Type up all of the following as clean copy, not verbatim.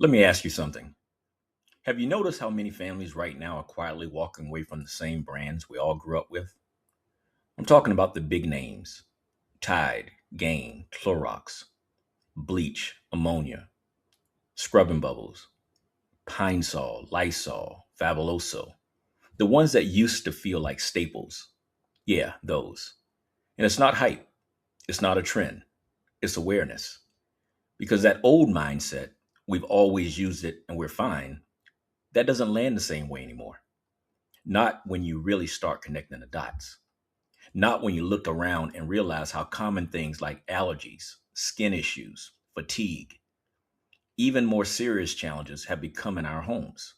Let me ask you something. Have you noticed how many families right now are quietly walking away from the same brands we all grew up with? I'm talking about the big names: Tide, Gain, Clorox, bleach, ammonia, scrubbing bubbles, Pine Sol, Lysol, Fabuloso. The ones that used to feel like staples. Yeah, those. And it's not hype, it's not a trend, it's awareness. Because that old mindset, we've always used it and we're fine, that doesn't land the same way anymore. Not when you really start connecting the dots. Not when you look around and realize how common things like allergies, skin issues, fatigue, even more serious challenges have become in our homes.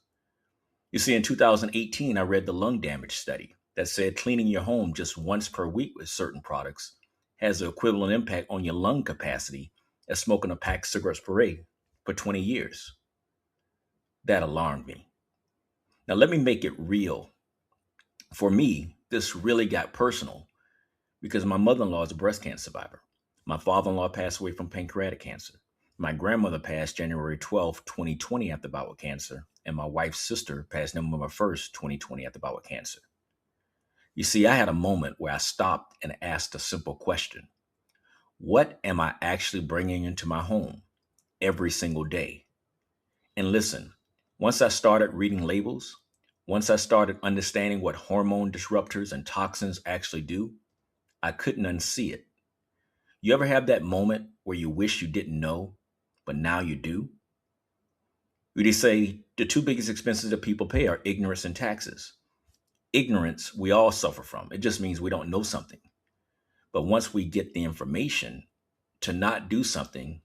You see, in 2018, I read the lung damage study that said cleaning your home just once per week with certain products has the equivalent impact on your lung capacity as smoking a pack of cigarettes per day for 20 years. That alarmed me. Now, let me make it real. For me, this really got personal because my mother in law is a breast cancer survivor. My father in law passed away from pancreatic cancer. My grandmother passed January 12th, 2020, after bout with cancer. And my wife's sister passed November 1st, 2020, after bout with cancer. You see, I had a moment where I stopped and asked a simple question: what am I actually bringing into my home every single day? And listen, once I started reading labels, once I started understanding what hormone disruptors and toxins actually do, I couldn't unsee it. You ever have that moment where you wish you didn't know, but now you do? We say the two biggest expenses that people pay are ignorance and taxes. Ignorance, we all suffer from. It just means we don't know something. But once we get the information to not do something,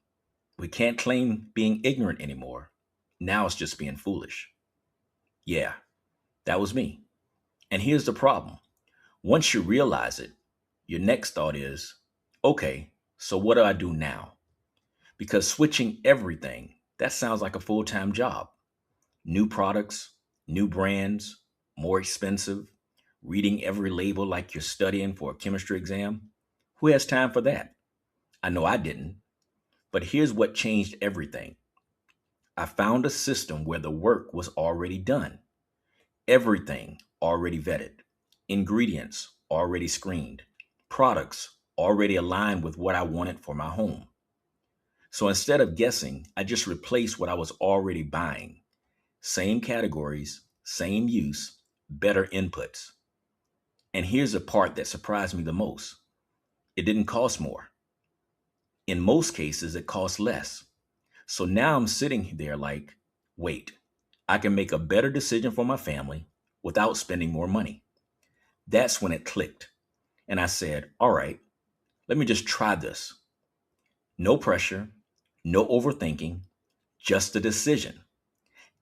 we can't claim being ignorant anymore. Now it's just being foolish. Yeah, that was me. And here's the problem: once you realize it, your next thought is, okay, so what do I do now? Because switching everything, that sounds like a full time job. New products, new brands, more expensive, reading every label like you're studying for a chemistry exam. Who has time for that? I know I didn't. But here's what changed everything: I found a system where the work was already done, everything already vetted, ingredients already screened, products already aligned with what I wanted for my home. So instead of guessing, I just replaced what I was already buying. Same categories, same use, better inputs. And here's the part that surprised me the most: it didn't cost more. In most cases, it cost less. So now I'm sitting there like, wait, I can make a better decision for my family without spending more money. That's when it clicked. And I said, all right, let me just try this. No pressure, no overthinking, just a decision.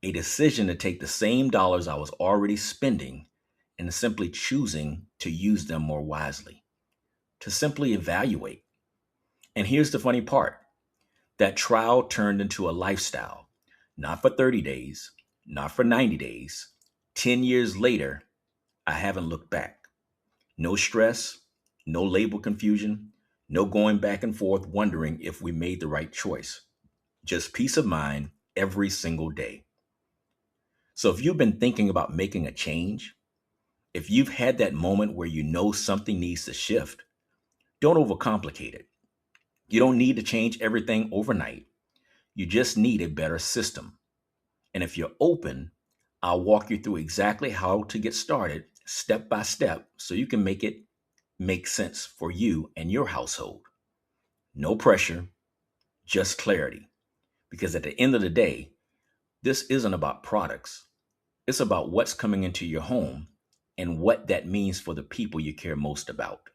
A decision to take the same dollars I was already spending and simply choosing to use them more wisely, to simply evaluate. And here's the funny part: that trial turned into a lifestyle, not for 30 days, not for 90 days. 10 years later, I haven't looked back. No stress, no label confusion, no going back and forth wondering if we made the right choice. Just peace of mind every single day. So if you've been thinking about making a change, if you've had that moment where you know something needs to shift, don't overcomplicate it. You don't need to change everything overnight. You just need a better system. And if you're open, I'll walk you through exactly how to get started step by step so you can make it make sense for you and your household. No pressure, just clarity. Because at the end of the day, this isn't about products. It's about what's coming into your home and what that means for the people you care most about.